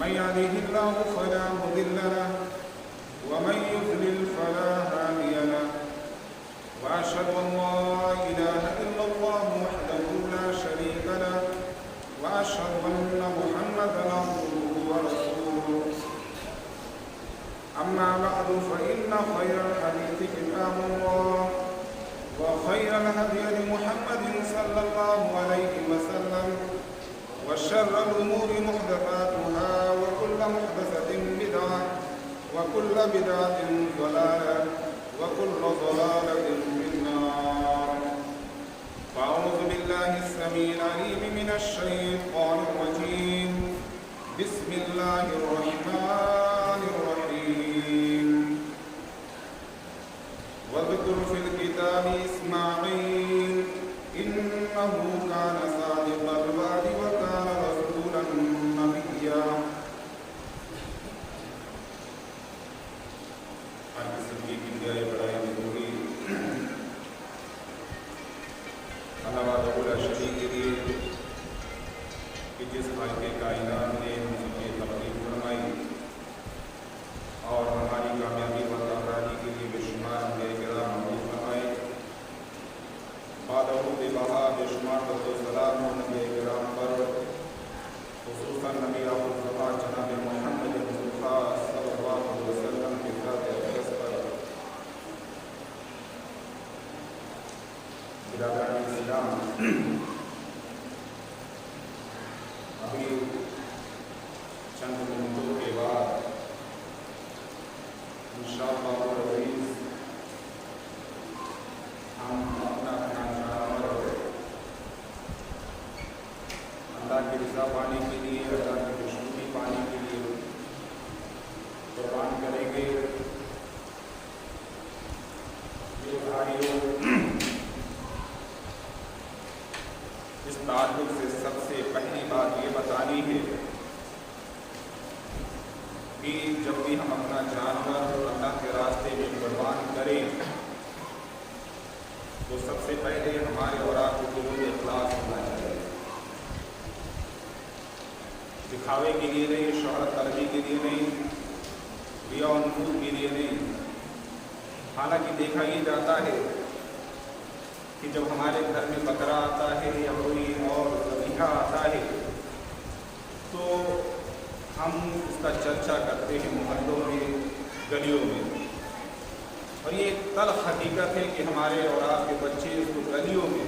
من يهده الله فلا مضل له ومن يضلل فلا هادي له وأشهد أن لا إله إلا الله وحده لا شريك له وأشهد أن محمدا عبده ورسوله أما بعد فإن خير الحديث كتاب الله وخير الهدي محمد صلى الله عليه وسلم وشر الأمور محدثاتها وكل محدثة بدعة وكل بدعة ضلالة وكل ضلالة في النار. فأعوذ بالله السميع العليم من الشيطان الرجيم. بسم الله الرحمن الرحيم. واذكر في الكتاب إسماعيل إنه كان صادق الوعد وكان رسولا نبيا. آج کی زندگی کی انتہائی بڑائی ضروری اللہ وحدہ لا شریک کے لیے کہ جس خالق کائنات نے ہم سب کی تقدیر فرمائی اور ہماری کامیابی و کامیابی کے لیے بے شمار انبیاء کرام موجود فرمائے. بعد اعوذ بہا بے شمار درود و سلام انبیاء کرام پر، خصوصاً نبی الصطفیٰ جناب محمد مصطفیٰ صلی اللہ علیہ وسلم کی ذات اقدس پر. برادران اسلام، ابھی چند منٹوں کے بعد انشاءاللہ العزیز ہم اپنا جانور اللہ کی رضا پانے کے لیے، اللہ کی خوشنودی پانے کے لیے قربان کریں گے. میرے بھائیوں، اس تعلق سے سب سے پہلی بات یہ بتانی ہے کہ جب بھی ہم اپنا جانور اللہ کے راستے میں قربان کریں تو سب سے پہلے ہمارے اور آپ کو قبول اخلاص ہونا چاہیے. دکھاوے کے لیے نہیں، شہرت طلبی کے لیے نہیں، ریا و نفوذ کے لیے نہیں. حالانکہ دیکھا یہ جاتا ہے کہ جب ہمارے گھر میں بکرا آتا ہے یا کوئی اور ذبیحہ آتا ہے تو ہم اس کا چرچا کرتے ہیں محلوں میں، گلیوں میں. اور یہ ایک تلخ حقیقت ہے کہ ہمارے اور آپ کے بچے اس کو گلیوں میں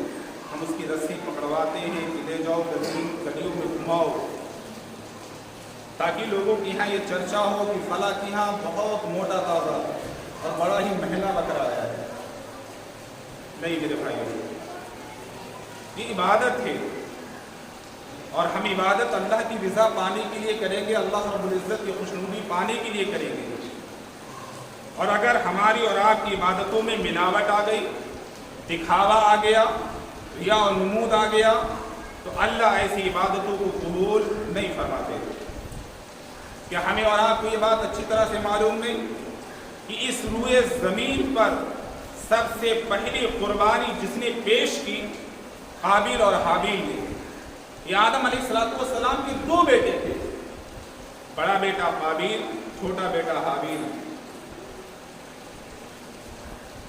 ہم اس کی رسی پکڑواتے ہیں کہ لے جاؤ گلیوں میں گھماؤ، تاکہ لوگوں کے یہاں یہ چرچا ہو کہ فلاں کے یہاں بہت موٹا تازہ اور بڑا ہی مہنگا بکرا آیا ہے. نہیں میرے بھائیوں، یہ عبادت ہے اور ہم عبادت اللہ کی رضا پانے کے لیے کریں گے، اللہ رب العزت کی خوشنودی پانے کے لیے کریں گے. اور اگر ہماری اور آپ کی عبادتوں میں ملاوٹ آ گئی، دکھاوا آ گیا، ریا و نمود آ گیا تو اللہ ایسی عبادتوں کو قبول نہیں فرماتے. کیا ہمیں اور آپ کو یہ بات اچھی طرح سے معلوم نہیں کہ اس روئے زمین پر سب سے پہلی قربانی جس نے پیش کی قابیل اور حابیل نے؟ یہ آدم علیہ السلام کے دو بیٹے تھے، بڑا بیٹا قابیل، چھوٹا بیٹا حابیل.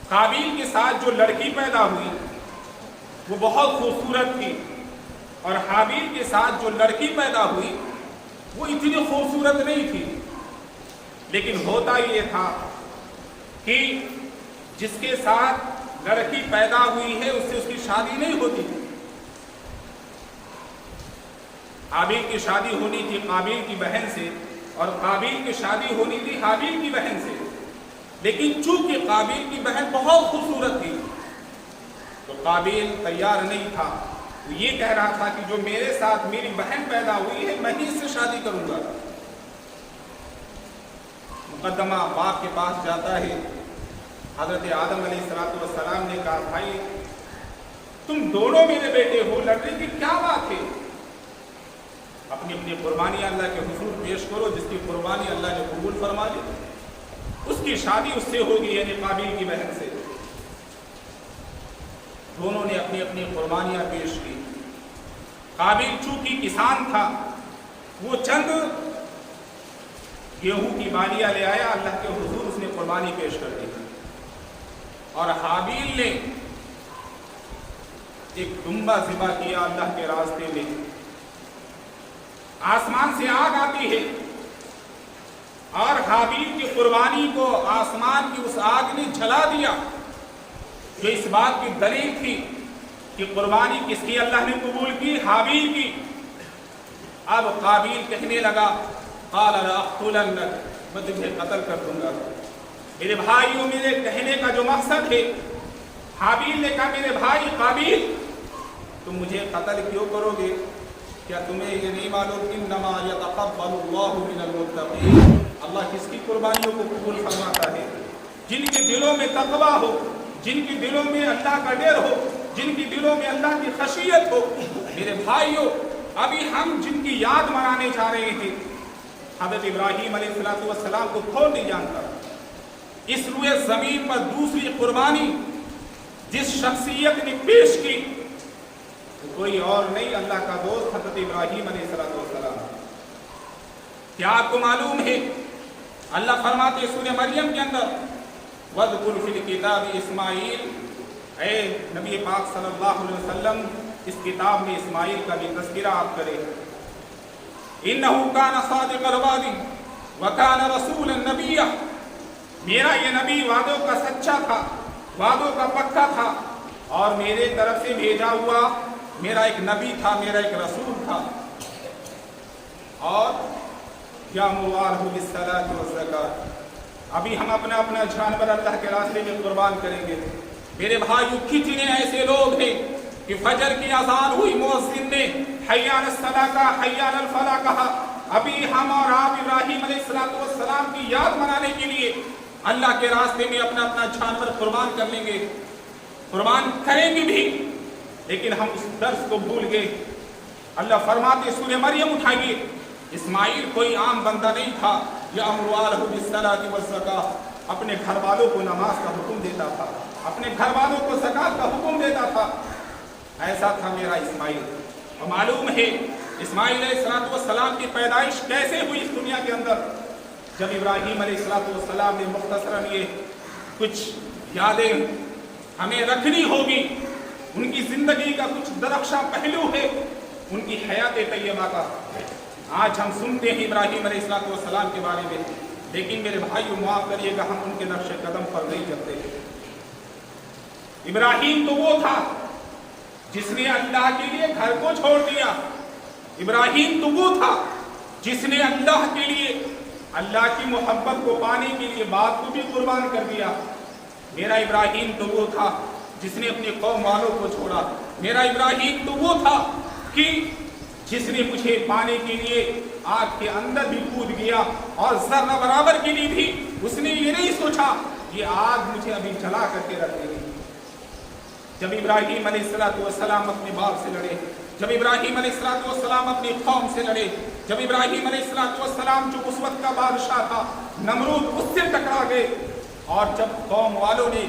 قابیل کے ساتھ جو لڑکی پیدا ہوئی وہ بہت خوبصورت تھی، اور حابیل کے ساتھ جو لڑکی پیدا ہوئی وہ اتنی خوبصورت نہیں تھی. لیکن ہوتا یہ تھا کہ جس کے ساتھ لڑکی پیدا ہوئی ہے اس سے اس کی شادی نہیں ہوتی. حابیل کی شادی ہونی تھی قابیل کی بہن سے، اور قابیل کی شادی ہونی تھی حابیل کی بہن سے. لیکن چونکہ قابیل کی بہن بہت خوبصورت تھی تو قابیل تیار نہیں تھا. وہ یہ کہہ رہا تھا کہ جو میرے ساتھ میری بہن پیدا ہوئی ہے میں ہی اس سے شادی کروں گا. مقدمہ باپ کے پاس جاتا ہے. حضرت آدم علیہ السلام نے کہا بھائی تم دونوں میرے بیٹے ہو، لڑنے کی کیا بات ہے؟ اپنی اپنی قربانی اللہ کے حضور پیش کرو، جس کی قربانی اللہ نے قبول فرما لی اس کی شادی اس سے ہوگی، یعنی قابیل کی بہن سے. دونوں نے اپنی اپنی قربانیاں پیش کی. قابیل چونکہ کسان تھا، وہ چند गेहूं की बालियां ले आया, अल्लाह के हुजूर उसने कुर्बानी पेश कर दी। और हाबील ने एक दुम्बा ज़िबा किया अल्लाह के रास्ते में। आसमान से आग आती है और हाबील की कुर्बानी को आसमान की उस आग ने जला दिया, जो इस बात की दलील थी कि कुर्बानी किसकी अल्लाह ने कबूल की, हाबील की। अब काबिल कहने लगा क़ाल लअक़्तुलन्नक, मैं तुझे कत्ल कर दूंगा। मेरे भाइयों, मेरे कहने का जो मकसद है, हाबील ने कहा मेरे भाई काबिल, तुम मुझे कत्ल क्यों करोगे? क्या तुम्हें ये नहीं मालूम इन्नमा यतक़ब्बलुल्लाहु मिनल मुत्तक़ीन, अल्लाह किसकी कुर्बानियों को कबूल फरमाता है? जिनके दिलों में तक़वा हो, जिनके दिलों में अल्लाह का डर हो, जिनके दिलों में अल्लाह की खशियत हो। मेरे भाइयों, अभी हम जिनकी याद मनाने जा रहे हैं, हज़रत इब्राहीम अलैहिस्सलाम को कौन नहीं जानता? इस रुए ज़मीन पर दूसरी कुर्बानी जिस शख्सियत ने पेश की, तो कोई और नहीं, अल्लाह का दोस्त हज़रत इब्राहीम अलैहिस्सलाम। क्या आपको मालूम है, अल्लाह फरमाते सूरह मरियम के अंदर, वज़कुर फ़िल किताब इस्माईल, ऐ नबी पाक सल्लल्लाहु अलैहि वसल्लम, इस किताब में इस्माईल का भी तज़किरा आप करें। इन्नहु कान सादिक़ल वादी व कान रसूलन नबिय्या, मेरा ये नबी वादों का सच्चा था, वादों का पक्का था, और मेरे तरफ से भेजा हुआ मेरा एक नबी था, मेरा एक रसूल था। और यामुरुहु बिस्सलाति वज़्ज़कात, अभी हम अपना अपना जानवर अल्लाह के रास्ते में कुर्बान करेंगे। मेरे भाइयों, कितने ऐसे लोग हैं कि फजर की अज़ान हुई, मुअज़्ज़िन ने हय्या अलस्सलाह कहा, हय्या अलल फलाह कहा, अभी हम और आप इब्राहीम अलैहिस्सलाम की याद मनाने के लिए अल्लाह के रास्ते में अपना अपना जानवर कुर्बान कर लेंगे, कुर्बान करेंगे भी, लेकिन हम उस दर्स को भूल गए। अल्लाह फरमाते सूरह मरियम उठाइए, इस्माईल कोई आम बंदा नहीं था, यामुरुहु बिस्सलाति वज़्ज़कात, अपने घर वालों को नमाज का हुक्म देता था, अपने घर वालों को ज़कात का हुक्म देता था। ऐसा था मेरा इस्माईल। और मालूम है इस्माईल अलैहिस्सलाम की पैदाइश कैसे हुई इस दुनिया के अंदर? जब इब्राहीम अलैहिस्सलाम ने मुख्तसरन ये कुछ यादें हमें रखनी होगी, उनकी ज़िंदगी का कुछ दरख्शां पहलू है उनकी हयात तैयबा का। आज हम सुनते हैं इब्राहीम अलैहिस्सलाम के बारे में, लेकिन मेरे भाइयों माफ़ करिएगा, हम उनके नक्शे कदम पर नहीं चलते। इब्राहीम तो वो था जिसने अल्लाह के लिए घर को छोड़ दिया। इब्राहीम तो वो था जिसने अल्लाह के लिए, अल्लाह की मोहब्बत को पाने के लिए बाप को भी कुर्बान कर दिया। मेरा इब्राहीम तो वो था जिसने अपने कौम वालों को छोड़ा। मेरा इब्राहीम तो वो था कि जिसने मुझे पाने के लिए आग के अंदर भी कूद गया, और जर्रा बराबर के लिए भी उसने ये नहीं सोचा ये आग मुझे अभी जला करके रख देगी। जब इब्राहीम अलैहिस्सलाम अपने बाप से लड़े, जब इब्राहीम अलैहिस्सलाम अपनी कौम से लड़े, जब इब्राहीम अलैहिस्सलाम जो उस वक्त का बादशाह था नमरूद, उससे टकरा गए, और जब कौम वालों ने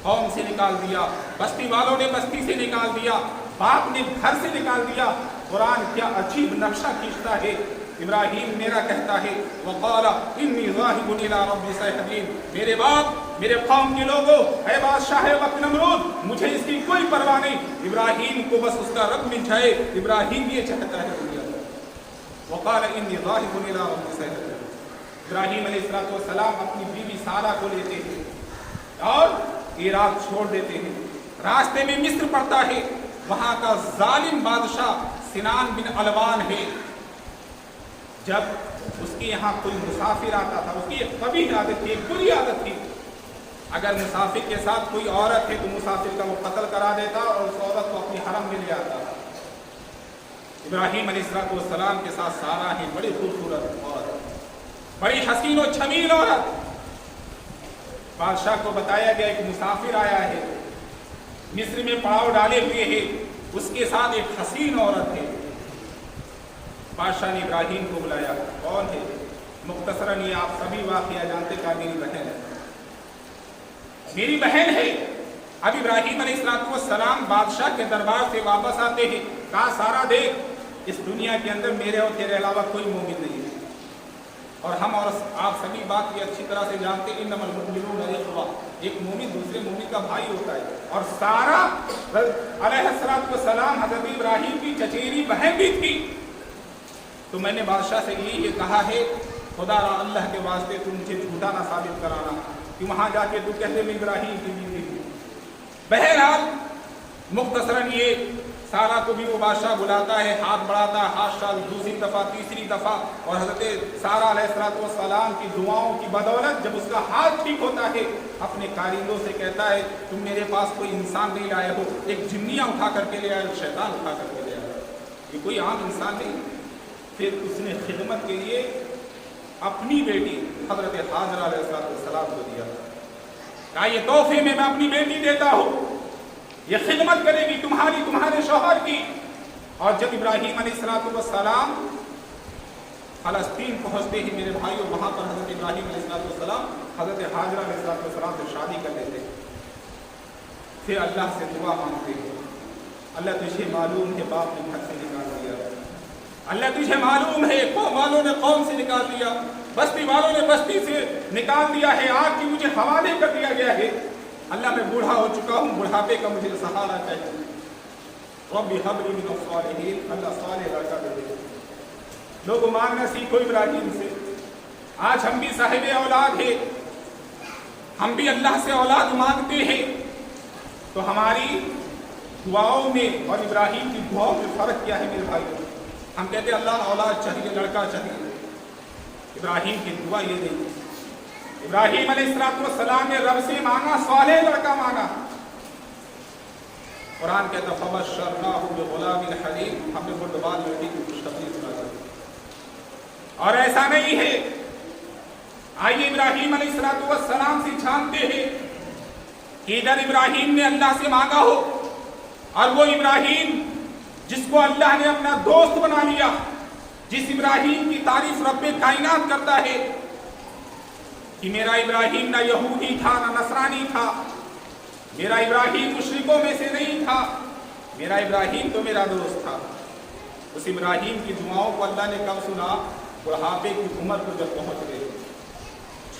कौम से निकाल दिया, बस्ती वालों ने बस्ती से निकाल दिया, बाप ने घर से निकाल दिया। कुरान क्या अजीब नक्शा खींचता है। इब्राहीम मेरा कहता है वक़ाला इन्नी ज़ाहिबुन इला रब्बी सयहदीन, मेरे बाप, मेरे कौम के लोगों, ऐ बादशाह वक्त नमरूद, मुझे इसकी कोई परवाह नहीं, इब्राहीम को बस उसका रब मिल जाए। इब्राहीम ये चाहता है दुनिया में। वक़ाला इन्नी ज़ाहिबुन इला रब्बी सयहदीन, इब्राहीम अलैहिस्सलाम अपनी बीवी सारा को लेते हैं और इराक छोड़ देते हैं। रास्ते में मिस्र पड़ता है, वहाँ का जालिम बादशाह सिनान बिन अलवान है। जब उसके यहाँ कोई मुसाफिर आता था, उसकी एक कबीह आदत थी, एक बुरी आदत थी, अगर मुसाफिर के साथ कोई औरत है तो मुसाफिर का वो कत्ल करा देता और उस औरत को अपनी हरम में ले आता। इब्राहीम अलैहिस्सलाम के साथ सारा है, बड़ी खूबसूरत औरत, बड़ी हसीन और छमील औरत। बादशाह को बताया गया एक मुसाफिर आया है, मिस्र में पड़ाव डाले हुए है, उसके साथ एक हसीन औरत है। बादशाह ने इब्राहीम को बुलाया, कौन है? मुख्तसरन ये आप सभी वाक़या जानते का मेरी बहन है, मेरी बहन है। अब इब्राहीम अलैहिस्सलाम बादशाह के दरबार से वापस आते हैं, कहा सारा देख, इस दुनिया के अंदर मेरे और तेरे अलावा कोई मोमिन नहीं है। اور ہم اور آپ سبھی بات کی اچھی طرح سے جانتے ہیں انما المؤمنون اخوہ، ایک مومن دوسرے مومن کا بھائی ہوتا ہے. اور سارا علیہ السلام حضرت ابراہیم کی چچیری بہن بھی تھی. تو میں نے بادشاہ سے یہ کہا ہے خدا را اللہ کے واسطے تم مجھے جھوٹا نہ ثابت کرانا کہ وہاں جا کے تو کہتے میں ابراہیم کی بیوی ہوں. بہرحال مختصراً یہ سارا کو بھی وہ بادشاہ بلاتا ہے، ہاتھ بڑھاتا ہے، ہاتھ شال دوسری دفعہ تیسری دفعہ، اور حضرت سارا علیہ السلام کی دعاؤں کی بدولت جب اس کا ہاتھ ٹھیک ہوتا ہے اپنے کارندوں سے کہتا ہے تم میرے پاس کوئی انسان نہیں لائے ہو، ایک جنیاں اٹھا کر کے لے آئے، ایک شیطان اٹھا کر کے لے آئے، یہ کوئی عام انسان نہیں. پھر اس نے خدمت کے لیے اپنی بیٹی حضرت حاجرہ علیہ السلام کو دیا، کہا یہ تحفے میں اپنی بیٹی دیتا ہوں، یہ خدمت کرے گی تمہارے شوہر کی. اور جب ابراہیم علیہ السلام فلسطین پہنچتے ہی میرے بھائیوں وہاں پر حضرت ابراہیم علیہ السلام حضرت حاجرہ علیہ السلام سے شادی کر لیتے. پھر اللہ سے دعا مانگتے ہیں اللہ تجھے معلوم ہے باپ نے گھر سے نکال دیا، اللہ تجھے معلوم ہے قوم والوں نے قوم سے نکال دیا، بستی والوں نے بستی سے نکال دیا ہے، آگ کی مجھے حوالے کر دیا گیا ہے، اللہ میں بوڑھا ہو چکا ہوں، بڑھاپے کا مجھے سہارا چاہیے. رب ہب لی من الصالحین، اللہ صالح لڑکا دے دے. لوگوں مانگنا سیکھو ابراہیم سے. آج ہم بھی صاحب اولاد ہیں، ہم بھی اللہ سے اولاد مانگتے ہیں، تو ہماری دعاؤں میں اور ابراہیم کی دعاؤں میں فرق کیا ہے میرے بھائیوں؟ ہم کہتے ہیں اللہ اولاد چاہیے، لڑکا چاہیے. ابراہیم کی دعا یہ نہیں، ابراہیم علیہ السلام نے رب سے مانگا، صالح لڑکا مانگا. قرآن کہتا فبشرناہ بغلام حلیم، ہم نے بردبار لڑکی کی خوشخبری سنا دی. اور ایسا نہیں ہے، آئیے ابراہیم علیہ السلام سے جانتے ہیں کہ ادھر ابراہیم نے اللہ سے مانگا ہو، اور وہ ابراہیم جس کو اللہ نے اپنا دوست بنا لیا، جس ابراہیم کی تعریف رب کائنات کرتا ہے کہ میرا ابراہیم نہ یہودی تھا نہ نصرانی تھا، میرا ابراہیم مشرکوں میں سے نہیں تھا، میرا ابراہیم تو میرا دوست تھا. اس ابراہیم کی دعاؤں کو اللہ نے کب سنا؟ بڑھاپے کی عمر کو جب پہنچ گئے،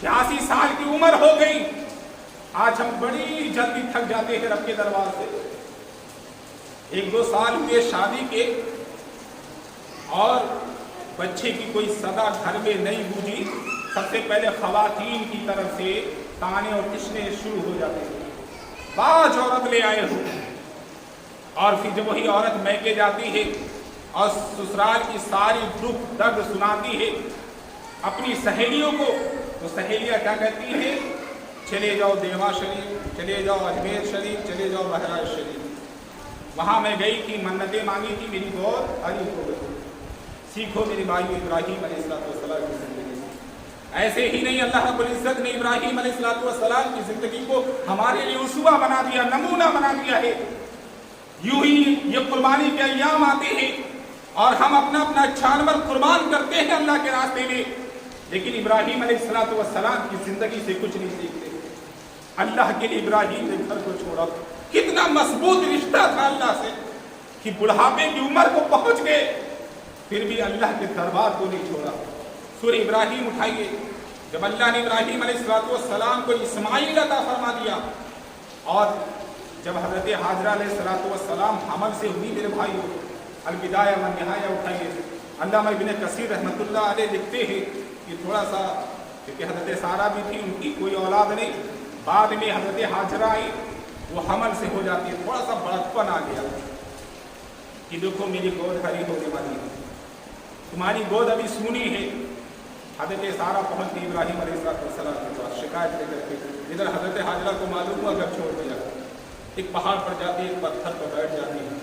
86 سال کی عمر ہو گئی. آج ہم بڑی جلدی تھک جاتے ہیں رب کے دربار سے. 1-2 سال ہوئے شادی کے اور بچے کی کوئی صدا گھر میں نہیں گونجی، سب سے پہلے خواتین کی طرف سے تانے اور کشنے شروع ہو جاتے ہیں. باج عورت لے آئے ہو، اور پھر جب وہی عورت میکے جاتی ہے اور سسرال کی ساری دکھ درد سناتی ہے اپنی سہیلیوں کو، تو سہیلیاں کیا کہتی ہیں؟ چلے جاؤ دیوا شریف، چلے جاؤ اجمیر شریف، چلے جاؤ بہرائچ شریف. وہاں میں گئی تھی، منتیں مانگی تھی، میری گود ہری ہو گئی. سیکھو میری بھائی ابراہیم علیہ السلام کی زندگی سے. ایسے ہی نہیں، اللہ رب العزت نے ابراہیم علیہ السلام کی زندگی کو ہمارے لیے اسوہ بنا دیا، نمونہ بنا دیا ہے. یوں ہی یہ قربانی کے ایام آتے ہیں اور ہم اپنا اپنا جانور قربان کرتے ہیں اللہ کے راستے میں، لیکن ابراہیم علیہ السلام کی زندگی سے کچھ نہیں سیکھتے. اللہ کے لیے ابراہیم نے گھر کو چھوڑا، کتنا مضبوط رشتہ تھا اللہ سے کہ بڑھاپے کی عمر کو پہنچ گئے پھر بھی اللہ کے دربار کو نہیں چھوڑا. سورہ ابراہیم اٹھائیے، جب اللہ نے ابراہیم علیہ السلام کو اسماعیل عطا فرما دیا اور جب حضرت حاجرہ علیہ السلام حمل سے ہوئی میرے بھائیوں، البدایہ والنہایہ اٹھائیے. علامہ ابن کثیر رحمۃ اللہ علیہ لکھتے ہیں کہ تھوڑا سا، کیونکہ حضرت سارہ بھی تھی، ان کی کوئی اولاد نہیں، بعد میں حضرت حاجرہ آئی، وہ حمل سے ہو جاتی ہے، تھوڑا سا بڑکپن آ گیا کہ دیکھو میری گود ہری ہونے والی ہے، تمہاری گود ابھی سونی ہے. حضرت سارہ پہنچ گئی ابراہیم علیہ السلام کے پاس شکایت لے کر کے. ادھر حضرت حاجرہ کو معلوم ہوا گھر چھوڑ دیا، ایک پہاڑ پر جاتی ہے، ایک پتھر پر بیٹھ جاتی ہے.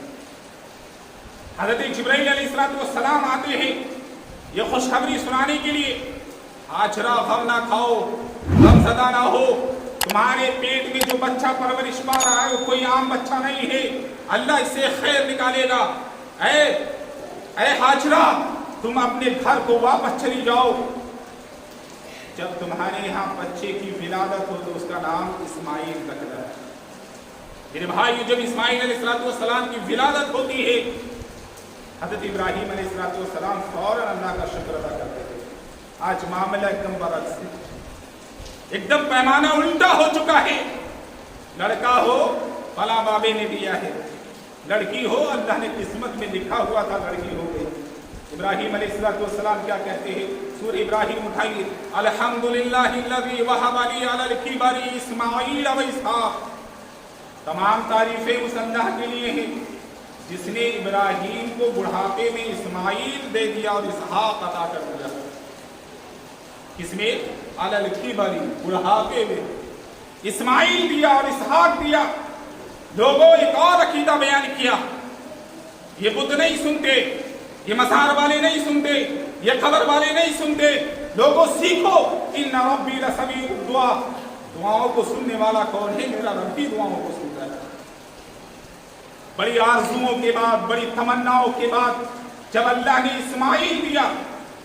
حضرت جبرائیل علیہ السلام آتے ہیں یہ خوشخبری سنانے کے لیے، حاجرہ غم نہ کھاؤ، غم زدہ نہ ہو، تمہارے پیٹ میں جو بچہ پرورش پا رہا ہے وہ کوئی عام بچہ نہیں ہے، اللہ اس سے خیر نکالے گا. اے حاجرہ تم اپنے گھر کو واپس چلی جاؤ، جب تمہارے یہاں بچے کی ولادت ہو تو اس کا نام اسماعیل رکھنا. میرے بھائی، جب اسماعیل علیہ السلام کی ولادت ہوتی ہے حضرت ابراہیم علیہ السلام فوراً اللہ کا شکر ادا کرتے تھے. आज मामला एकदम बरक्स है, एकदम पैमाना उल्टा हो चुका है। लड़का हो फला बाबे ने दिया है, लड़की हो अल्लाह ने किस्मत में लिखा हुआ था लड़की हो गई। इब्राहिम अलैहिस्सलाम क्या कहते हैं, सूरह इब्राहिम उठाइए, अल्हम्दुलिल्लाहिल्लज़ी वहब ली अलल किबरी इस्माईल व इसहाक। तमाम तारीफें उस अल्लाह के लिए हैं जिसने इब्राहिम को बुढ़ापे में इस्माईल दे दिया और इसहाक अता कर दिया। किसमें? अलल किबरी, बुढ़ापे में इस्माईल दिया और इसहाक दिया। लोगों एक और अकीदा बयान किया, ये बुत नहीं सुनते, ये मज़ार वाले नहीं सुनते, ये खबर वाले नहीं सुनते। लोगों सीखो, इन्ना रब्बी लसमीउद दुआ, दुआओं को सुनने वाला कौन है? मेरा रब भी दुआओं को सुनता है। बड़ी आरज़ुओं के बाद, बड़ी तमन्नाओं के बाद जब अल्लाह ने इस्माईल दिया,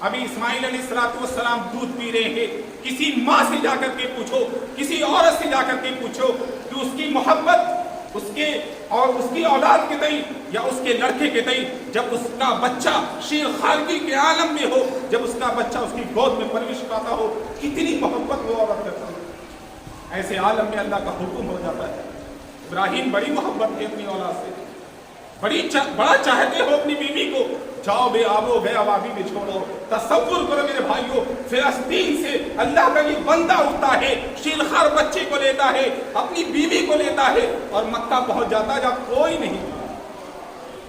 अभी इस्माईल अलैहिस्सलाम दूध पी रहे हैं, किसी माँ से जाकर के पूछो, किसी औरत से जाकर के पूछो कि उसकी मोहब्बत उसके और उसकी औलाद के तई या उसके लड़के के तई, जब उसका बच्चा शेर खालगी के आलम में हो, जब उसका बच्चा उसकी गोद में परवरिश पाता हो, कितनी मोहब्बत वो औरत करता है। ऐसे आलम में अल्लाह का हुक्म हो जाता है। इब्राहिम बड़ी मोहब्बत है अपनी औलाद से, बड़ा चाहते हो अपनी बीवी को, जाओ बे आवो गया वादी में छोड़ो। तसव्वुर करो मेरे भाइयों, फिलिस्तीन से अल्लाह का ये बंदा उठता है, शीलखार बच्चे को लेता है, अपनी बीवी को लेता है और मक्का पहुंच जाता है जब कोई नहीं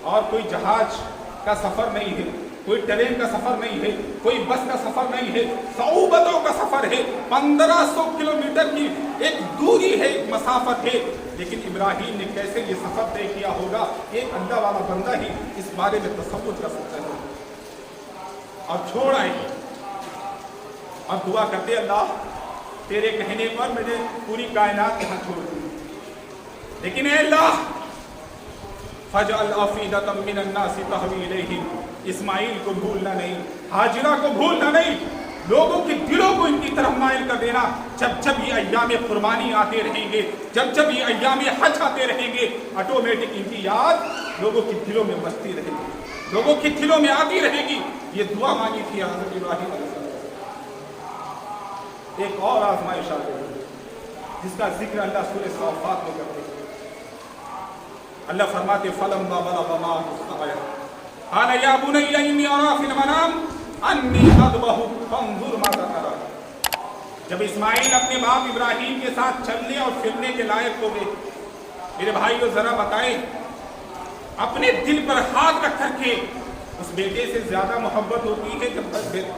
और कोई जहाज का सफर नहीं है, कोई ट्रेन का सफर नहीं है, कोई बस का सफर नहीं है, सऊबतों का सफर है, 1500 किलोमीटर की एक दूरी है, एक मसाफत है। लेकिन इब्राहिम ने कैसे ये सफर तय किया होगा, एक अल्लाह वाला बंदा ही इस बारे में तसव्वुर कर सकता है। और छोड़ आए और दुआ करते, अल्लाह तेरे कहने पर मैंने पूरी कायनात यहाँ छोड़ दी, लेकिन अल्लाह फजअल अफीदतम मिनन नास तहवी इलैहिम, इस्माईल को भूलना नहीं, हाजिरा को भूलना नहीं, लोगों के दिलों को इनकी तरफ माइल कर देना। जब जब ये अय्याम कुर्बानी आते रहेंगे, जब जब ये अय्याम हज आते रहेंगे, ऑटोमेटिक इनकी याद लोगों के दिलों में बसती रहेगी, लोगों के दिलों में आती रहेगी। ये दुआ मांगी थी हज़रत इब्राहिम अलैहिस्सलाम। एक और आजमाइश आ गई जिसका जिक्र अल्लाह सूरह साफ़ात में करते हैं। अल्लाह फरमाते फलम्मा बलग़ मअहु क़ाल या बुनय्या इन्नी अरा फ़िल मनाम अन्नी अज़बहु फंज़ुर माज़ा तरा। जब इस्माईल अपने बाप इब्राहिम के साथ चलने और फिरने के लायक हो गए, मेरे भाई को जरा बताएं, अपने दिल पर हाथ रख करके उस बेटे से ज्यादा मोहब्बत होती है जब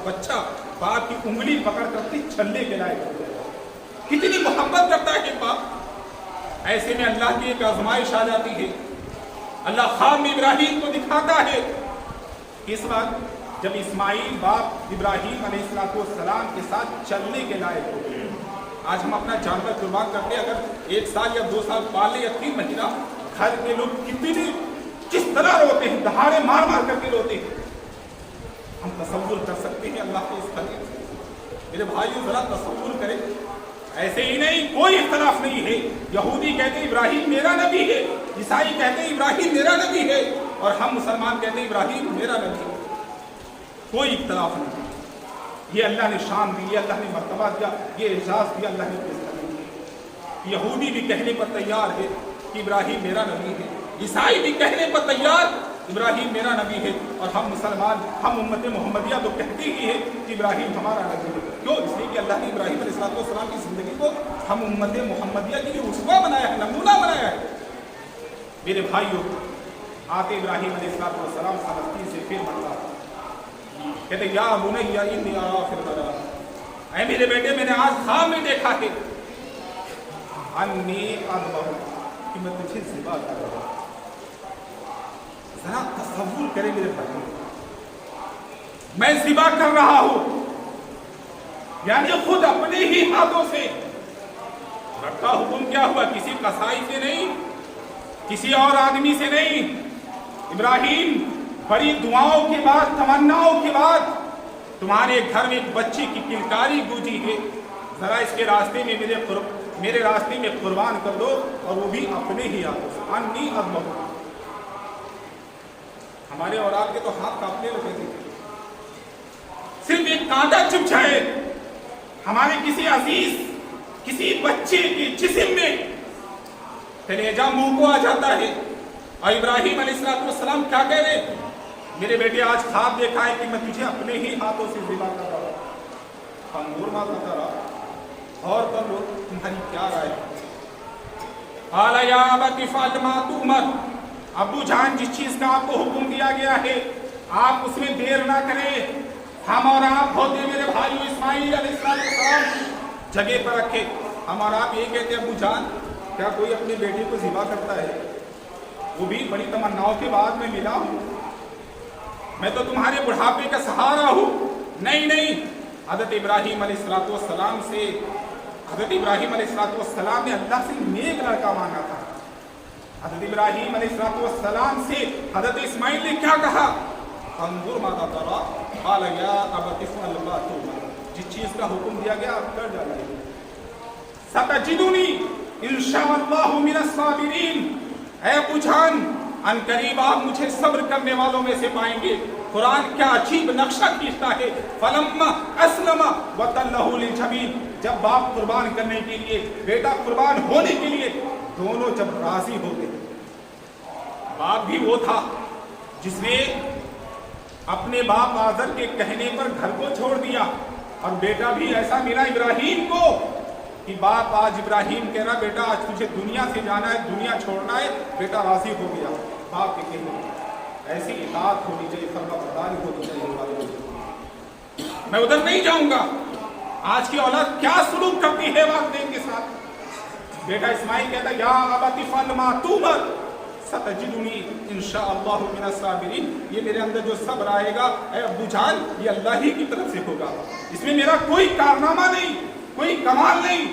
बच्चा बाप की उंगली पकड़ करके चलने के लायक हो जाए। कितनी मोहब्बत करता है बाप। ऐसे में अल्लाह की एक आजमाइश आ जाती है। अल्लाह ख्वाब में इब्राहिम को दिखाता है। इस बात जब इस्माईल बाप इब्राहिम अलैहिस्सलाम के साथ चलने के लायक हो गए। आज हम अपना जानवर कुर्बान करते, अगर 1 साल या 2 साल पाले या 3 महीना, घर के लोग किस तरह रोते हैं, दहाड़े मार मार करके रोते हैं। हम तसव्वुर कर सकते हैं अल्लाह के इस खलील से। मेरे भाइयों जरा तसव्वुर करें। ऐसे ही नहीं, कोई इख्तलाफ नहीं है। यहूदी कहते इब्राहिम मेरा नबी है, ईसाई कहते इब्राहिम मेरा नबी है, और हम मुसलमान कहते इब्राहिम मेरा नबी है। कोई इख्तलाफ नहीं। ये अल्लाह ने शान दी, ये अल्लाह ने मर्तबा दिया, ये एजाज दिया अल्लाह ने पेश कर दिया। यहूदी भी कहने पर तैयार है कि इब्राहिम मेरा नबी है, ईसाई भी कहने पर तैयार इब्राहिम मेरा नबी है, और हम मुसलमान, हम उम्मत मोहम्मदिया तो कहती ही है कि इब्राहिम हमारा नबी है। क्यों? इसलिए कि अल्लाह ने इब्राहिम अलैहिस्सलाम की ज़िंदगी को हम उम्मत मोहम्मदिया के लिए उसवा बनाया है, नमूना बनाया है। मेरे भाइयों, आते इब्राहिम अलैहिस्सलाम फलस्तीन से फिर मक्का कहते या बुनय्या इन्नी अरा फ़िल मनाम, ऐ मेरे बेटे मैंने आज ख्वाब में देखा है, अन्नी अज़बहु, कि मैं तुझे ज़िबा कर रहा हूं। जरा तसव्वुर करें मेरे भाई, मैं ज़िबा कर रहा हूं, यानी खुद अपने ही हाथों से। रखा हुक्म क्या हुआ? किसी कसाई से नहीं, किसी और आदमी से नहीं। इब्राहिम बड़ी दुआओं के बाद, तमन्नाओं के बाद तुम्हारे घर में एक बच्चे की किलकारी गूंजी है, जरा इसके रास्ते में मेरे रास्ते में कुर्बान कर दो, और वो भी अपने ही हाथों से। अन्नी अज़बहु, हमारे औलाद के तो हाथ कांपने लगे थे। صرف ایک کانٹا چبھ جائے ہمارے کسی عزیز کسی بچے کے جسم میں کلیجہ منہ کو آ جاتا ہے. اور ابراہیم علیہ السلام کیا کہہ رہے ہیں؟ میرے بیٹے آج خواب دیکھا ہے کہ میں تجھے اپنے ہی ہاتھوں سے ذبح کر رہا ہوں. انگور ماتا رہا اور کر لو تمہاری کیا رائے؟ قال یا ابت افعل ما تؤمر. ابو جان جس چیز کا آپ کو حکم دیا گیا ہے آپ اس میں دیر نہ کریں. ہم اور آپ ہوتے میرے بھائیو اسماعیل علیہ السلام جگہ پر رکھے. ہم اور آپ یہ کہتے ہیں ابو جان کیا کوئی اپنے بیٹے کو ذبح کرتا ہے؟ وہ بھی بڑی تمناؤں کے بعد میں ملا ہوں. میں تو تمہارے بڑھاپے کا سہارا ہوں. نہیں. حضرت ابراہیم علیہ السلام سے حضرت ابراہیم علیہ السلام نے اللہ سے نیک لڑکا مانگا تھا. حضرت ابراہیم علیہ السلام سے حضرت اسماعیل نے کیا کہا؟ انظر ماذا ترى قال یا ابت افعل ما تؤمر. جس چیز کا حکم دیا گیا آپ کر ڈالیے. ستجدنی ان شاء اللہ من الصابرین. اے ابو جان ان قریب آپ مجھے صبر کرنے والوں میں سے پائیں گے. قرآن کیا عجیب نقشہ کھینچتا ہے. فلما اسلم وتلہ للجبین. جب باپ قربان کرنے کے لیے بیٹا قربان ہونے کے لیے دونوں جب راضی ہو گئے. باپ بھی وہ تھا جس نے اپنے باپ آزر کے کہنے پر گھر کو چھوڑ دیا اور بیٹا بھی ایسا ملا ابراہیم کو کہ باپ آج ابراہیم کہہ رہا بیٹا آج تجھے دنیا سے جانا ہے دنیا چھوڑنا ہے. بیٹا راضی ہو گیا باپ کے کہنے. ایسی اطاعت ہونی چاہیے فرما برداری ہونی چاہیے. میں ادھر نہیں جاؤں گا. آج کی اولاد کیا سلوک کرتی ہے والدین کے ساتھ. بیٹا اسماعیل کہتا یا ابت افعل ما تؤمر ستجدنی ان شاء اللہ من الصابرین. یہ میرے اندر جو صبر آئے گا اے ابو جان یہ اللہ ہی کی طرف سے ہوگا. اس میں میرا کوئی کارنامہ نہیں کوئی کمال نہیں.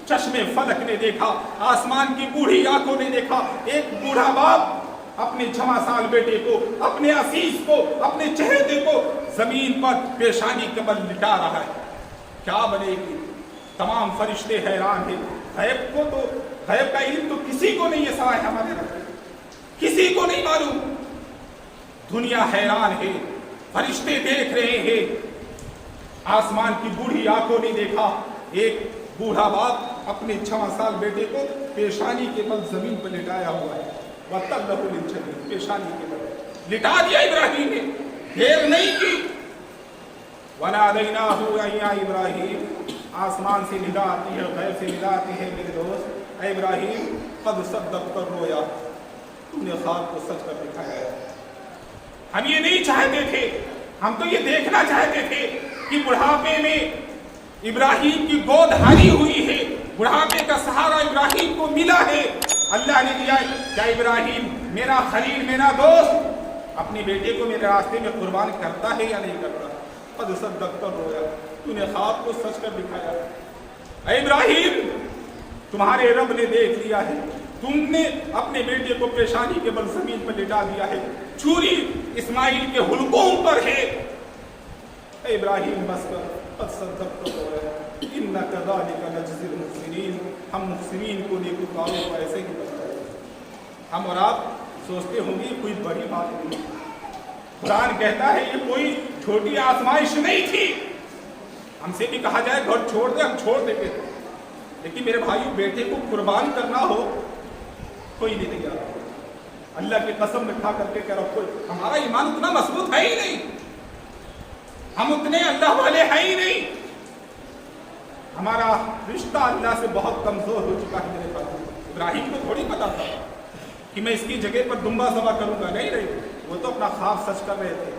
چشم فلک نے دیکھا آسمان کی بوڑھی آنکھوں نے دیکھا ایک بوڑھا باپ اپنے 6 سال بیٹے کو اپنے عزیز کو اپنے چہیتے کو زمین پر پیشانی کے بل لٹا رہا ہے. کیا بنے گی؟ تمام فرشتے حیران ہیں. غیب کا علم تو کسی کو نہیں ہے سوائے ہمارے رب. کسی کو نہیں معلوم. دنیا حیران ہے فرشتے دیکھ رہے ہیں. آسمان کی بوڑھی آنکھوں نے دیکھا ایک بوڑھا باپ اپنے 6 سال بیٹے کو پیشانی کے بل زمین پر لٹایا ہوا ہے. وَتَلَّهُ لِلْجَبِينِ. پیشانی کے بل لٹا دیا ابراہیم نے. دیر نہیں کی. وَنَادَيْنَاهُ يَا إِبْرَاهِيمُ. آسمان سے ندا آتی ہے غیب سے ندا آتی ہے میرے دوست. اے ابراہیم قد صدقت الرؤیا. تو نے خواب کو سچ کر دکھایا ہے. ہم یہ نہیں چاہتے تھے. ہم تو یہ دیکھنا چاہتے تھے کہ بڑھاپے میں ابراہیم کی گود ہری ہوئی ہے. بڑھاپے کا سہارا ابراہیم کو ملا ہے. اللہ نے دیا. کیا ابراہیم میرا خلیل میرا دوست اپنے بیٹے کو میرے راستے میں قربان کرتا ہے یا نہیں کرتا؟ قد صدقت الرؤیا. تو نے خواب کو سچ کر دکھایا. اے ابراہیم تمہارے رب نے دیکھ لیا ہے. تم نے اپنے بیٹے کو پیشانی کے بل زمین پر لٹا دیا ہے. چھری اسماعیل کے حلقوم پر ہے. اے ابراہیم بس کر. قد صدقت الرؤیا انا كذلك نجزي المحسنين. ہم محسنین کو نیکوکاروں کو ایسے ہی بتائیں. ہم اور آپ سوچتے ہوں گے کوئی بڑی بات نہیں. قرآن کہتا ہے یہ کوئی چھوٹی آزمائش نہیں تھی. ہم سے بھی کہا جائے گھر چھوڑ دے ہم چھوڑ دیتے تھے. لیکن میرے بھائیو بیٹے کو قربان کرنا ہو کوئی نہیں تیار. اللہ کی قسم میں کھا کر کے کہہ رہا کوئی. ہمارا ایمان اتنا مضبوط ہے ہی نہیں. ہم اتنے اللہ والے ہیں ہی نہیں. ہمارا رشتہ اللہ سے بہت کمزور ہو چکا ہے میرے پاس. ابراہیم کو تھوڑی پتا تھا کہ میں اس کی جگہ پر دمبا ذبح کروں گا. نہیں وہ تو اپنا خواب سچ کر رہے تھے.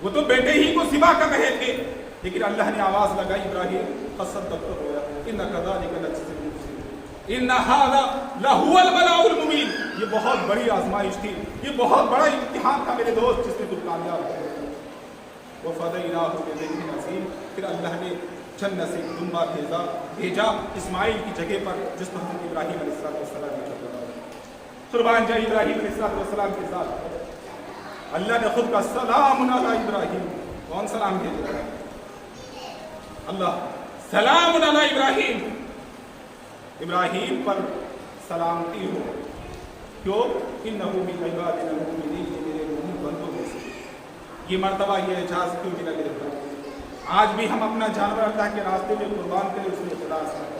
وہ تو بیٹے ہی کو ذبح کر رہے تھے. لیکن اللہ نے آواز لگائی ابراہیم قد صدقت الرؤیا انا كذلك نجزي المحسنين ان هذا لهو البلاء المبين. یہ بہت بڑی آزمائش تھی. یہ بہت بڑا امتحان تھا میرے دوست جس میں تم کامیاب ہوئے. وفديناه بذبح عظيم. پھر اللہ نے جنت سے دمبا بھیجا اسماعیل کی جگہ پر جس پر حضرت ابراہیم علیہ السلام نے قربان جائے. ابراہیم علیہ السلام کے ساتھ اللہ نے خود کا سلام علی ابراہیم. کون سلام بھیجا؟ اللہ. سلام علی ابراہیم. ابراہیم پر سلامتی ہو. کیوں؟ انہ من عبادنا المؤمنین. میرے مومن بندوں میں سے. یہ مرتبہ یہ اعزاز کیوں ملا میرے بھائی؟ आज भी हम अपना जानवर अल्लाह के रास्ते में कुर्बान करें, उसमें इखलास करें,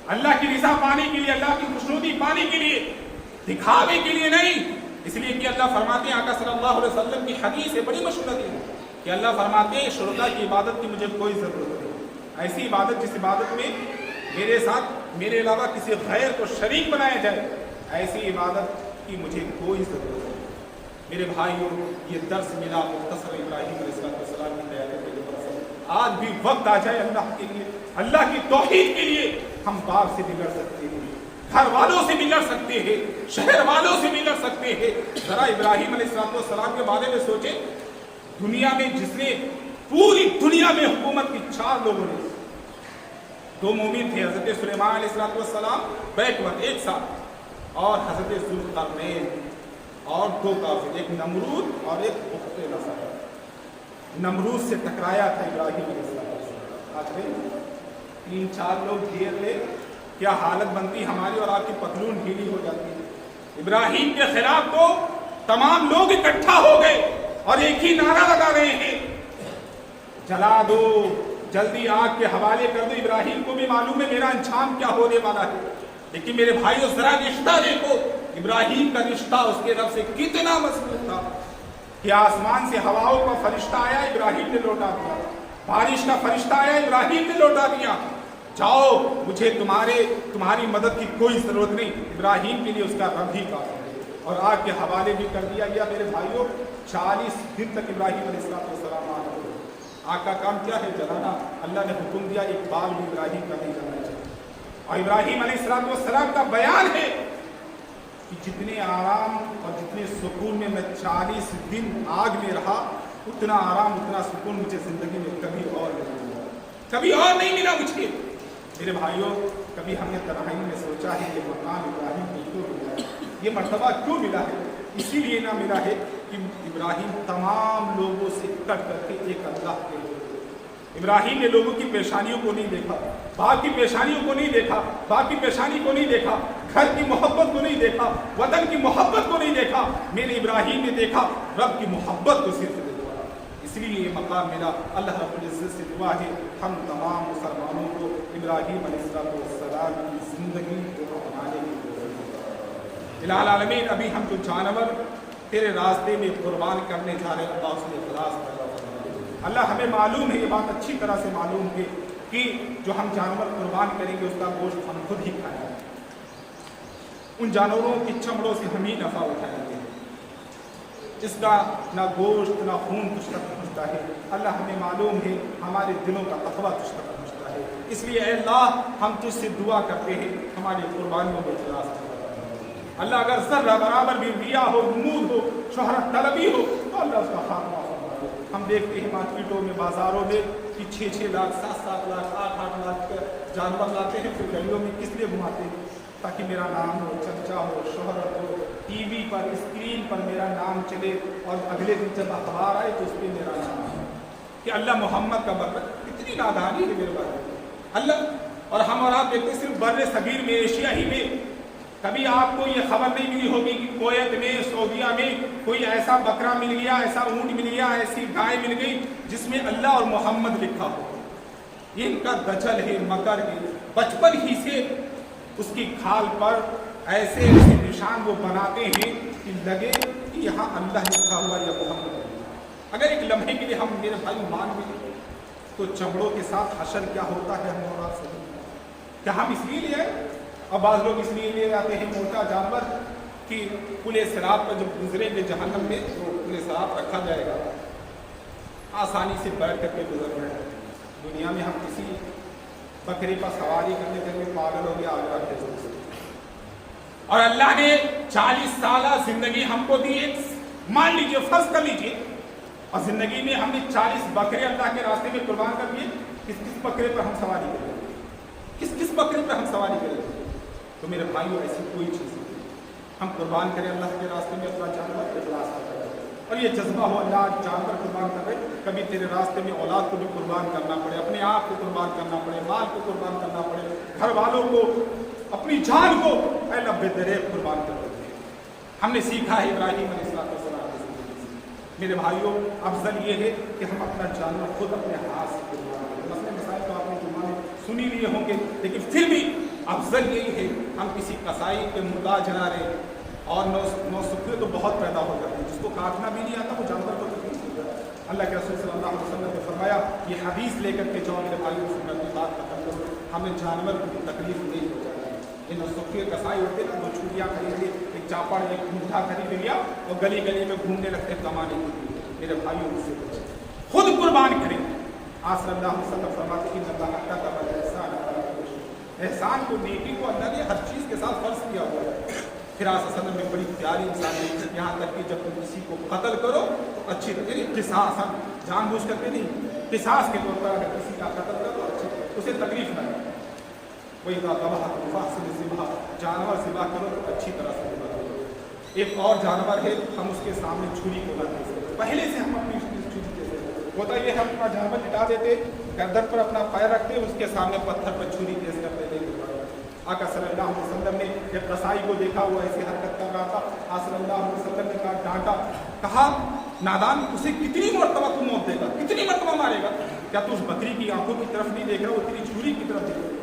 अल्लाह की रिज़ा पाने के लिए, अल्लाह की खुशनुदी पाने के लिए, दिखावे के लिए नहीं। इसलिए कि अल्लाह फरमाते हैं, आका सल्लल्लाहु अलैहि वसल्लम की हदीस है बड़ी मशहूर हदीस कि अल्लाह फरमाते हैं शुरका की इबादत की मुझे कोई ज़रूरत नहीं। ऐसी इबादत जिस इबादत में मेरे साथ मेरे अलावा किसी गैर को शरीक बनाया जाए, ऐसी इबादत की मुझे कोई ज़रूरत नहीं। मेरे भाइयों, ये दर्स मिला मुख्तसर इब्राहीम अलैहिस्सलाम की क़यादत के ऊपर। आज भी वक्त आ जाए अल्लाह के लिए, अल्लाह की तौहीद के लिए। हम बाप से बिगड़ सकते हैं, घर वालों से बिगड़ सकते हैं, शहर वालों से बिगड़ सकते हैं। जरा इब्राहीम अलैहिस्सलाम के बारे में सोचे, दुनिया में जिसने पूरी दुनिया में हुकूमत की 4 लोगों ने, 2 मोमिन थे, हजरत सुलेमान अलैहिस्सलाम बैकवर्ड एक साथ, और हजरत ज़ुल्क़रनैन, और 2 काफिर, एक नमरूद और एक बुख्त नसर। नमरूद से टकराया था इब्राहीम अलैहिस्सलाम। आखिर 3-4 लोग घेर ले, क्या हालत बनती हमारी और आपकी पतलून ढीली हो जाती है। इब्राहीम के खिलाफ तो तमाम लोग इकट्ठा हो गए और एक ही नारा लगा रहे हैं, जला दो, जल्दी आग के हवाले कर दो। इब्राहीम को भी मालूम है मेरा अंजाम क्या होने वाला है, लेकिन मेरे भाइयों जरा रिश्ता देखो, इब्राहीम का रिश्ता उसके रब से कितना मजबूत था कि आसमान से हवाओं का फरिश्ता आया, इब्राहीम ने लौटा दिया, बारिश का फरिश्ता आया, इब्राहीम ने लौटा दिया। जाओ, मुझे तुम्हारी मदद की कोई जरूरत नहीं, इब्राहीम के लिए उसका रब ही काफी है, और आग के हवाले भी कर दिया गया। मेरे भाइयों, 40 दिन तक इब्राहीम अलैहिस्सलाम आग का काम क्या है, जलाना। अल्लाह ने हुक्म दिया, एक बाल भी इब्राहीम का नहीं जलना चाहिए। और इब्राहीम अलैहिस्सलाम का बयान है कि जितने आराम और जितने सुकून में मैं 40 दिन आग में रहा, उतना आराम, उतना सुकून मुझे जिंदगी में कभी और नहीं मिला, कभी और नहीं मिला मुझे। मेरे भाइयों, कभी हमने तन्हाई में सोचा है ये मकाम इब्राहीम को क्यों मिला है, ये मर्तबा क्यों मिला है? इसीलिए ना मिला है कि इब्राहीम तमाम लोगों से कट करके एक अल्लाह के लोग। इब्राहीम ने लोगों की पेशानियों को नहीं देखा, बाप की पेशानियों को नहीं देखा, बाप की पेशानी को नहीं देखा, घर की मोहब्बत को नहीं देखा, वतन की मोहब्बत को नहीं देखा। मेरे इब्राहीम ने देखा रब की मोहब्बत को सिर्फ देखा। इसलिए ये मकाम मिला। अल्लाह रब्बुल इज़्ज़त से दुआ है हम तमाम मुसलमानों को इब्राहीम अलैहिस्सलाम की ज़िंदगी को अपनाने की कोशिश। इलाही आलमीन, अभी हम जो जानवर तेरे रास्ते में कुर्बान करने जा रहे हैं, अल्लाह उसमें इखलास कर। अल्लाह हमें मालूम है, ये बात अच्छी तरह से मालूम है कि जो हम जानवर कुर्बान करेंगे उसका गोश्त हम खुद ही खाएंगे, उन जानवरों की चमड़ों से हम ही नफा उठाएंगे, इसका ना गोश्त ना खून तुझ तक पहुँचता है। अल्लाह हमें मालूम है हमारे दिलों का तक़वा तुझ तक पहुँचता है। इसलिए अल्लाह हम तुझसे दुआ करते हैं हमारी कुर्बानियों में इखलास कर। अल्लाह अगर ज़र्रा बराबर भी रिया हो, नमूद हो, शोहरत तलबी हो, तो अल्लाह उसका खात्मा फरमा दे। हम देखते हैं मार्केटों में, बाज़ारों में कि 6-6 लाख, 7-7 लाख, 8-8 लाख जानवर लाते हैं, फिर गलियों में किस लिए घुमाते हैं? ताकि मेरा नाम हो, चर्चा हो, शोहरत हो, टीवी पर, स्क्रीन पर मेरा नाम चले, और अगले दिन जब अखबार आए तो उस पर मेरा नाम है कि अल्लाह मोहम्मद का बरकत। कितनी नादानी है मेरे बारे अल्लाह। और हम और आप देखते सिर्फ बर्रे सगीर में, एशिया ही में, कभी आपको ये खबर नहीं मिली होगी कि कुवैत में, सऊदीया में कोई ऐसा बकरा मिल गया, ऐसा ऊँट मिल गया, ऐसी गाय मिल गई जिसमें अल्लाह और मोहम्मद लिखा हो। ये इनका दजल है, मकर है। बचपन ही से उसकी खाल पर ऐसे ऐसे निशान वो बनाते हैं कि लगे कि यहाँ अल्लाह लिखा हुआ या मोहम्मद। अगर एक लम्हे के लिए हम, मेरे भाई, मान भी तो चमड़ों के साथ हशर क्या होता है हम और आप सभी। क्या हम इसलिए ले आए? और बाज़ लोग इसलिए ले जाते हैं मोटा जानवर कि पुले सिरात पर जब गुजरेंगे जहन्नम में तो पुले सिरात रखा जाएगा, आसानी से बैठ करके गुजर रहे। दुनिया में हम किसी बकरे पर सवारी करने के लिए पागल हो गया आगरा के। और अल्लाह ने 40 साल जिंदगी हमको दी। मान लीजिए, फर्ज कर लीजिए, और जिंदगी में हमने 40 बकरे अल्लाह के रास्ते में कुर्बान कर दिए। किस किस बकरे पर हम सवारी करेंगे? किस किस बकरे पर हम सवारी करेंगे? तो मेरे भाइयों, ऐसी कोई चीज़ नहीं। हम कुर्बान करें अल्लाह के रास्ते में अपना जानवर, इखलास करें, और ये जज्बा हो अल्लाह जानवर कुर्बान कर रहे, कभी तेरे रास्ते में औलाद को भी कुर्बान करना पड़े, अपने आप को कुर्बान करना पड़े, माल को कुर्बान करना पड़े, घर वालों को, अपनी जान को अल्लाह बेदरेक कुर्बान कर देते हैं। हमने सीखा है इब्राहीम अलैहिस्सलाम की ज़िंदगी से। میرے بھائیوں افضل یہ ہے کہ ہم اپنا جانور خود اپنے ہاتھ سے قربان کریں. مسئلے مسائل تو آپ نے جمعہ میں سنی لیے ہوں گے، لیکن پھر بھی افضل یہی ہے ہم کسی قصائی کے محتاج نہ رہے. اور نو سکھے تو بہت پیدا ہو جاتے ہیں، جس کو کاٹنا بھی نہیں آتا وہ جانور کو تکلیف ہوتا ہے. اللہ کے رسول صلی اللہ علیہ وسلم نے فرمایا یہ حدیث لے کر کے جاؤ میرے بھائیوں سے اپنی بات ختم کرو، ہمیں جانور کو تکلیف نہیں ہو جاتی. یہ نو سکھے کسائی ہوتے ہیں وہ چھٹیاں خرید لی، ایک چاپڑ ایک مٹھا خرید لیا اور گلی گلی میں گھومنے لگتے ہیں کمانے کے لیے. میرے بھائیوں اس سے بچیں، خود قربان کریں. آپ صلی اللہ علیہ وسلم فرماتے ہیں کہ اللہ کتب الاحسان، احسان کو نیکی کو اللہ نے ہر چیز کے ساتھ فرض کیا ہوا ہے. پھر آپ صلی اللہ علیہ وسلم میں بڑی پیاری انسان ہے، یہاں تک کہ جب تم کسی کو قتل کرو تو اچھی طرح یعنی قصاص، ہم جان بوجھ کر کے نہیں، قصاص کے طور پر اگر کسی کا قتل کرو اچھی اسے تکلیف نہ کرو. وہی ذبح، جانور ذبح کرو تو اچھی طرح سے ذبح کرو. ایک اور جانور ہے ہم اس کے سامنے چھری کو نہ دے سکتے، پہلے سے ہم اپنی چھری دے سکتے. ہوتا یہ ہم اپنا جانور لٹا دیتے، گردن پر اپنا پیر رکھتے، اس کے سامنے پتھر پر چھری تیز کر دیتے. آقا صلی اللہ علیہ وسلم نے جب قصائی کو دیکھا ہوا ایسی حرکت کر رہا تھا، آقا صلی اللہ علیہ وسلم نے کہا ڈانٹا، کہا نادان اسے کتنی مرتبہ تو موت دے گا، کتنی مرتبہ مارے گا؟ کیا تو اس بکری کی آنکھوں کی طرف نہیں دیکھ رہا، وہ تیری چھری کی طرف دیکھ رہا؟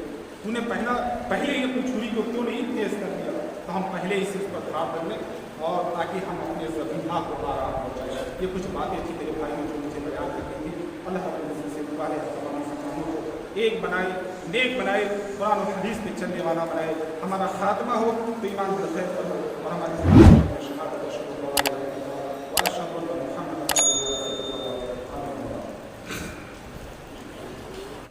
تو نے پہلے ہی اپنی چھری کو کیوں نہیں تیز کر دیا؟ تو ہم پہلے ہی اس پر خراب کر لیں اور تاکہ ہم اپنے ذبیحہ کو آرام ہو جائے. یہ کچھ باتیں تھیں میرے بھائیوں جو مجھے بیان کرنی تھی. اللہ رب العزت سے دعا ہے تمام مسلمانوں کو ایک بنائے، نیک بنائے، قرآن و حدیث میں چلنے والا بنائے. ہمارا خاتمہ ہو تو ایمان بالخیر پر ہو اور ہماری